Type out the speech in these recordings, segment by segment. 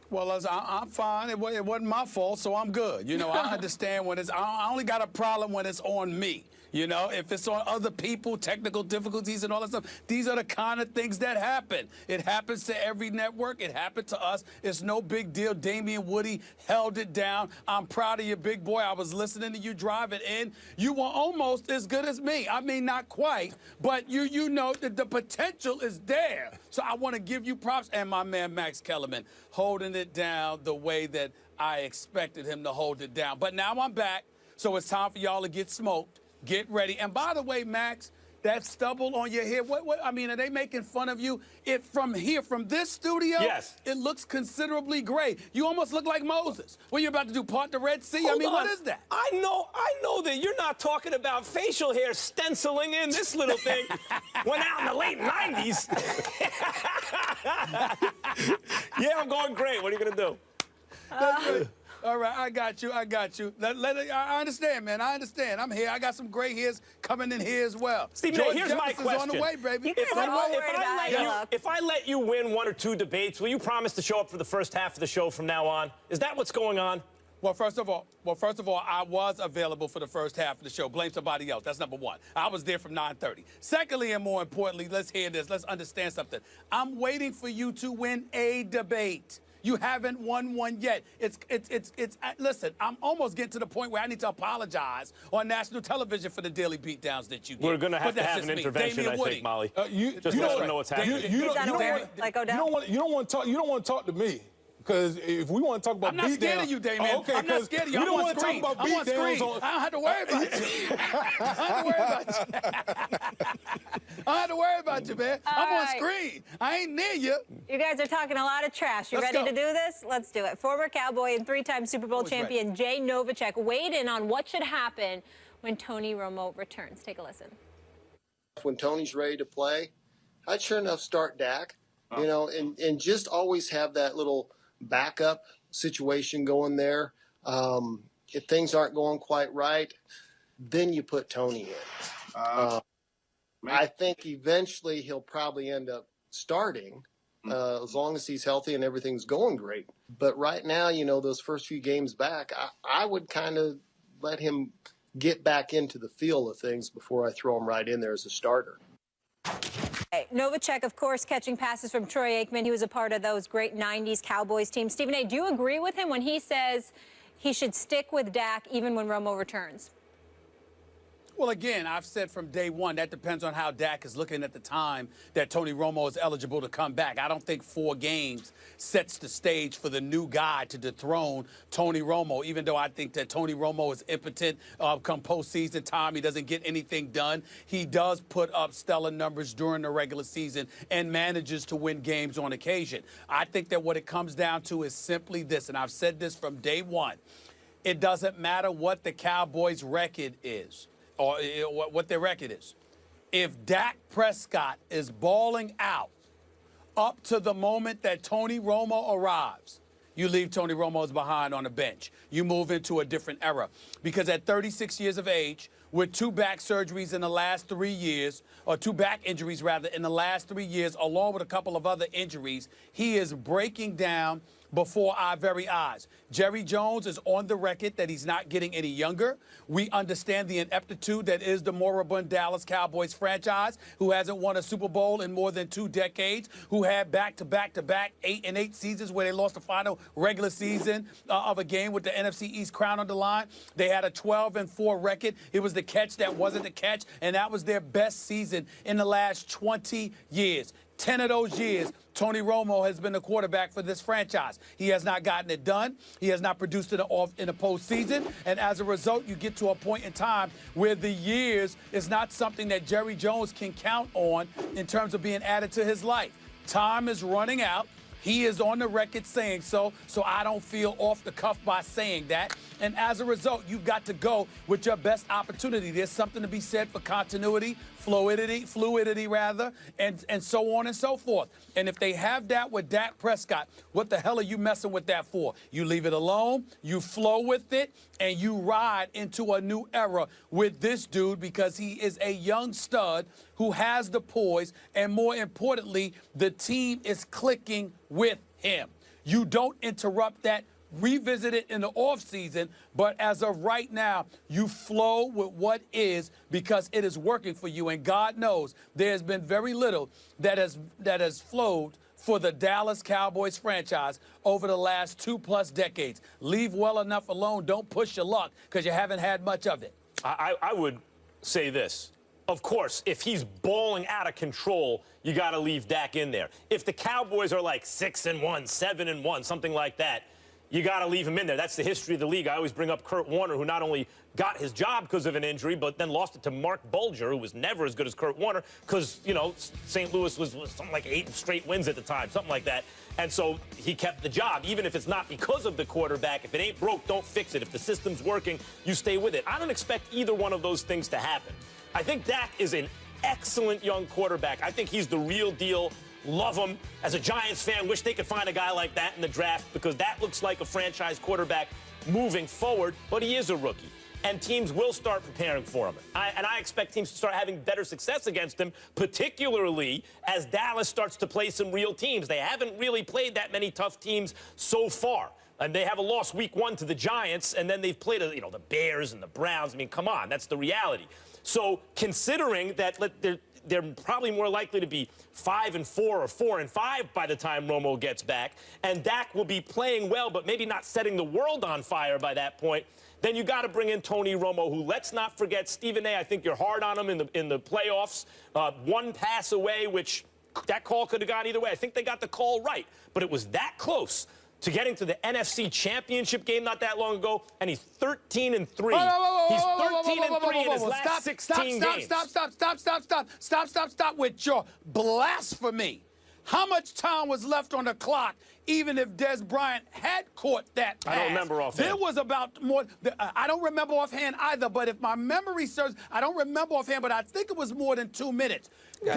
Well, I'm fine. It wasn't my fault, so I'm good. You know, I understand when it's. I only got a problem when it's on me. You know, if it's on other people, technical difficulties and all that stuff, these are the kind of things that happen. It happens to every network. It happened to us. It's no big deal. Damian Woody held it down. I'm proud of you, big boy. I was listening to you driving in. You were almost as good as me. I mean, not quite, but you know that the potential is there. So I want to give you props. And my man, Max Kellerman, holding it down the way that I expected him to hold it down. But now I'm back, so it's time for y'all to get smoked. Get ready. And by the way, Max, that stubble on your head, what I mean, are they making fun of you? From this studio, yes, it looks considerably gray. You almost look like Moses. What are you about to do, part the Red Sea? Hold on. What is that? I know that you're not talking about facial hair stenciling in this little thing. Went out in the late 90s. Yeah, I'm going gray. What are you going to do? All right, I got you. I understand, man. I understand. I'm here. I got some gray hairs coming in here as well. Stephen, here's my question. On the way, baby. If I let you win one or two debates, will you promise to show up for the first half of the show from now on? Is that what's going on? Well, first of all, I was available for the first half of the show. Blame somebody else. That's number one. I was there from 9:30. Secondly, and more importantly, let's hear this. Let's understand something. I'm waiting for you to win a debate. You haven't won one yet. Listen, I'm almost getting to the point where I need to apologize on national television for the daily beatdowns that you get. We're going to have to have an intervention, I think, Molly. You don't know what's happening. You don't want to talk to me. Because if we want to talk about beatdowns... I'm not scared of you, Damien. Okay, I'm not scared of you. We don't want to talk about beatdowns. I don't have to worry about you. I don't have to worry about you, man. I'm on screen. I ain't near you. You guys are talking a lot of trash. You ready to do this? Let's do it. Former Cowboy and three-time Super Bowl champion Jay Novacek weighed in on what should happen when Tony Romo returns. Take a listen. When Tony's ready to play, I'd sure enough start Dak, you know, and just always have that little backup situation going there. If things aren't going quite right, then you put Tony in. I think eventually he'll probably end up starting as long as he's healthy and everything's going great. But right now, you know, those first few games back, I would kind of let him get back into the feel of things before I throw him right in there as a starter. Novacek, of course, catching passes from Troy Aikman. He was a part of those great 90s Cowboys teams. Stephen A., do you agree with him when he says he should stick with Dak even when Romo returns? Well, again, I've said from day one, that depends on how Dak is looking at the time that Tony Romo is eligible to come back. I don't think 4 games sets the stage for the new guy to dethrone Tony Romo, even though I think that Tony Romo is impotent come postseason time. He doesn't get anything done. He does put up stellar numbers during the regular season and manages to win games on occasion. I think that what it comes down to is simply this, and I've said this from day one. It doesn't matter what the Cowboys' record is, or what their record is. If Dak Prescott is balling out up to the moment that Tony Romo arrives, you leave Tony Romo's behind on the bench. You move into a different era. Because at 36 years of age, with 2 back surgeries in the last 3 years, or 2 back injuries, rather, in the last 3 years, along with a couple of other injuries, he is breaking down before our very eyes. Jerry Jones is on the record that he's not getting any younger. We understand the ineptitude that is the moribund Dallas Cowboys franchise, who hasn't won a Super Bowl in more than 2 decades, who had back-to-back 8-8 seasons where they lost the final regular season of a game with the NFC East crown on the line. They had a 12-4 record. It was the catch that wasn't the catch, and that was their best season in the last 20 years. 10 of those years, Tony Romo has been the quarterback for this franchise. He has not gotten it done. He has not produced it in the postseason. And as a result, you get to a point in time where the years is not something that Jerry Jones can count on in terms of being added to his life. Time is running out. He is on the record saying so I don't feel off the cuff by saying that. And as a result, you've got to go with your best opportunity. There's something to be said for continuity, fluidity rather, and so on and so forth. And if they have that with Dak Prescott, what the hell are you messing with that for? You leave it alone, you flow with it, and you ride into a new era with this dude because he is a young stud who has the poise, and more importantly, the team is clicking with him. You don't interrupt that. Revisit it in the offseason, but as of right now, you flow with what is because it is working for you. And God knows there's been very little that has flowed for the Dallas Cowboys franchise over the last 2+ decades. Leave well enough alone. Don't push your luck because you haven't had much of it. I would say this. Of course, if he's balling out of control, you got to leave Dak in there. If the Cowboys are like 6-1, 7-1, something like that, you got to leave him in there. That's the history of the league. I always bring up Kurt Warner, who not only got his job because of an injury, but then lost it to Mark Bulger, who was never as good as Kurt Warner because, you know, St. Louis was something like 8 straight wins at the time, something like that. And so he kept the job, even if it's not because of the quarterback. If it ain't broke, don't fix it. If the system's working, you stay with it. I don't expect either one of those things to happen. I think Dak is an excellent young quarterback. I think he's the real deal. Love him. As a Giants fan, wish they could find a guy like that in the draft because that looks like a franchise quarterback moving forward, but he is a rookie. And teams will start preparing for him. And I expect teams to start having better success against him, particularly as Dallas starts to play some real teams. They haven't really played that many tough teams so far. And they have a loss week 1 to the Giants, and then they've played, you know, the Bears and the Browns. I mean, come on, that's the reality. So considering that they're probably more likely to be 5-4 or 4-5 by the time Romo gets back, and Dak will be playing well, but maybe not setting the world on fire by that point, then you got to bring in Tony Romo, who, let's not forget, Stephen A., I think you're hard on him in the playoffs. One pass away, which that call could have gone either way. I think they got the call right, but it was that close to getting to the NFC Championship game not that long ago, and he's 13-3. He's 13-3 in his last 16 games. Stop with your blasphemy. How much time was left on the clock, even if Des Bryant had caught that pass? I don't remember offhand. There was about more. I don't remember offhand either, but if my memory serves, I don't remember offhand, but I think it was more than 2 minutes.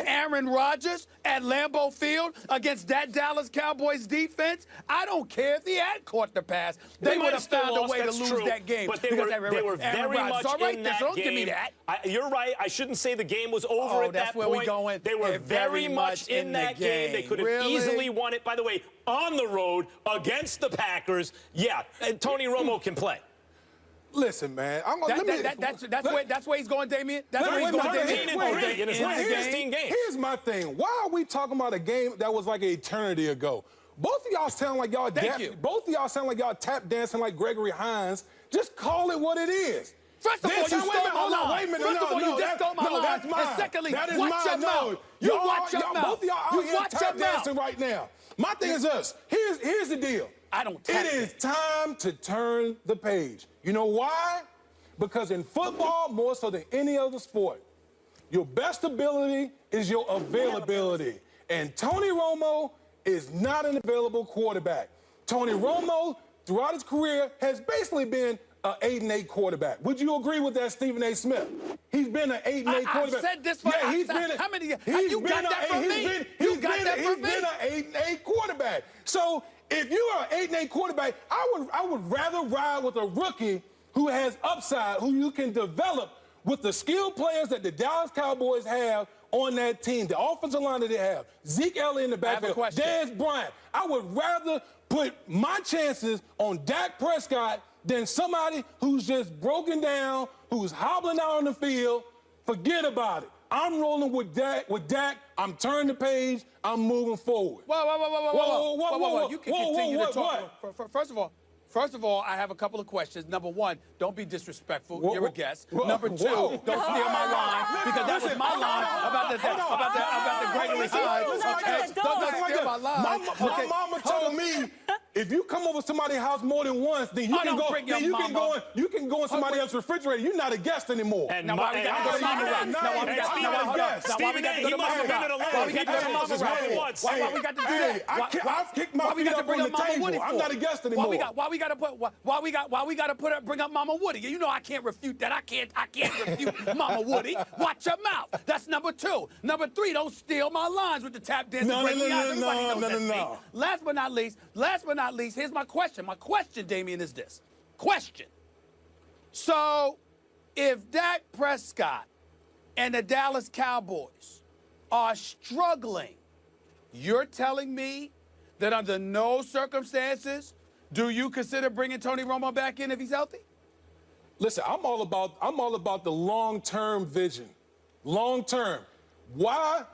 Aaron Rodgers at Lambeau Field against that Dallas Cowboys defense, I don't care if he had caught the pass. They would have found a way to lose that game. But they were very much in that don't game. Give me that. You're right. I shouldn't say the game was over at that point. That's where we're going. They were very much in that game. They could have easily won it. By the way, on the road against the Packers, yeah, and Tony Romo can play. Listen, man. That's where he's going, Damien. That's where he's going, Damien. In his last 16 games. Here's my thing. Why are we talking about a game that was like an eternity ago? Both of y'all sound like y'all both of y'all sound like y'all tap dancing like Gregory Hines. Just call it what it is. First of all, you stole my line. Wait a minute. First of all, you just stole my line. That's mine. And secondly, that is watch your mouth. You watch your mouth. Both of y'all out here tap dancing right now. My thing is this. Here's the deal. I don't tap It is time to turn the page. You know why? Because in football, more so than any other sport, your best ability is your availability. And Tony Romo is not an available quarterback. Tony Romo, throughout his career, has basically been an 8-8 quarterback. Would you agree with that, Stephen A. Smith? He's been an 8-8 quarterback. I've said this for he's been how many years? You got that from me. He's been an 8-8 quarterback. So if you're an 8-8 quarterback, I would rather ride with a rookie who has upside, who you can develop with the skilled players that the Dallas Cowboys have on that team, the offensive line that they have. Zeke Elliott in the backfield, Des Bryant. I would rather put my chances on Dak Prescott than somebody who's just broken down, who's hobbling out on the field. Forget about it. I'm rolling with Dak. I'm turning the page. I'm moving forward. Whoa. You can continue to talk. First of all, I have a couple of questions. Number one, don't be disrespectful. You're a guest. Number two, don't steal my line because that was my line about the Gregory Hines. Don't steal my line. My mama told me if you come over somebody's house more than once, then you can go. You can go in somebody else's refrigerator. You're not a guest anymore. And now why we got to go to Mama Rock? Now why we got to go to Mama Rock? Why we got to go to Mama Rock? Why we got to do that? I've kicked my feet up on the table. I'm not a guest anymore. Why we got to bring up Mama Woody? You know I can't refute that. I can't refute Mama Woody. Watch your mouth. That's number two. Number three, don't steal my lines with the tap dancing. No. Last but not least, here's my question. My question, Damien, is this. Question. So, if Dak Prescott and the Dallas Cowboys are struggling, you're telling me that under no circumstances do you consider bringing Tony Romo back in if he's healthy? Listen, I'm all about the long-term vision. Long-term. Why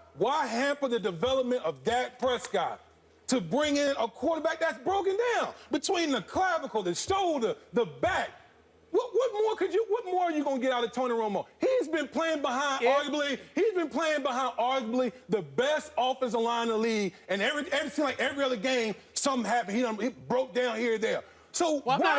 hamper the development of Dak Prescott to bring in a quarterback that's broken down between the clavicle, the shoulder, the back? What more are you gonna get out of Tony Romo? He's been playing behind arguably the best offensive line in the league, and every other game something happened. He broke down here or there. So I'm not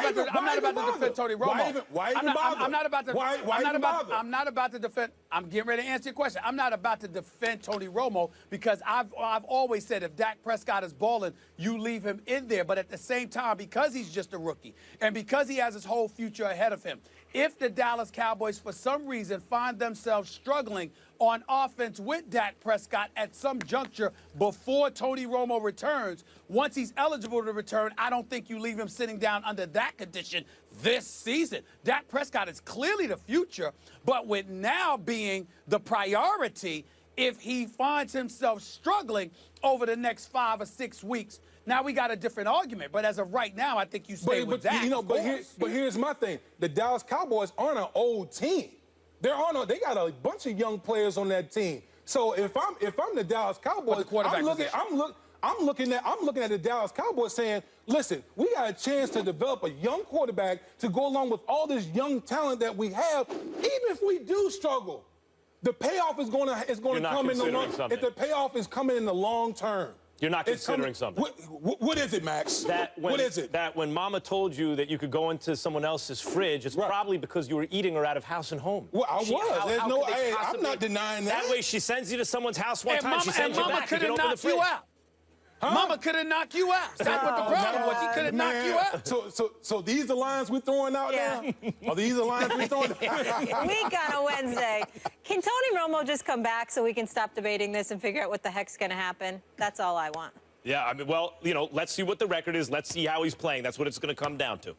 about to defend Tony Romo. Why even bother? I'm not about to. Why even bother? I'm not about to defend. I'm getting ready to answer your question. I'm not about to defend Tony Romo because I've always said if Dak Prescott is balling, you leave him in there. But at the same time, because he's just a rookie and because he has his whole future ahead of him, if the Dallas Cowboys for some reason find themselves struggling on offense with Dak Prescott at some juncture before Tony Romo returns, once he's eligible to return, I don't think you leave him sitting down under that condition this season. Dak Prescott is clearly the future, but with now being the priority, if he finds himself struggling over the next 5 or 6 weeks, now we got a different argument. But as of right now, I think you stay with Dak. But here's my thing: the Dallas Cowboys aren't an old team. They got a bunch of young players on that team. So if I'm the Dallas Cowboys, I'm looking at the Dallas Cowboys saying, listen, we got a chance to develop a young quarterback to go along with all this young talent that we have. Even if we do struggle, the payoff is going to come in the long. If the payoff is coming in the long term. You're not considering something. What is it, Max? What is it? That when Mama told you that you could go into someone else's fridge, it's probably because you were eating her out of house and home. Well, I was. I'm not denying that. That way, she sends you to someone's house one time. She sends you Mama back. You can open the fridge. You out. Huh? Mama could have knocked you out. That's what the problem was. She could have knocked you out. So these the lines we're throwing out now? Are these the lines we're throwing out? Week on a Wednesday. Can Tony Romo just come back so we can stop debating this and figure out what the heck's going to happen? That's all I want. Yeah, I mean, well, let's see what the record is. Let's see how he's playing. That's what it's going to come down to.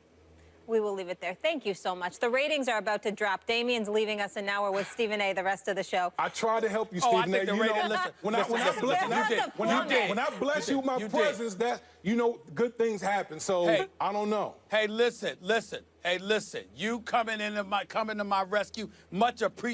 We will leave it there. Thank you so much. The ratings are about to drop. Damien's leaving us, and now we're with Stephen A. the rest of the show. I tried to help you, Stephen A. I think the ratings. When I bless you with my presence, that good things happen. So I don't know. Hey, listen. You coming to my rescue, much appreciated.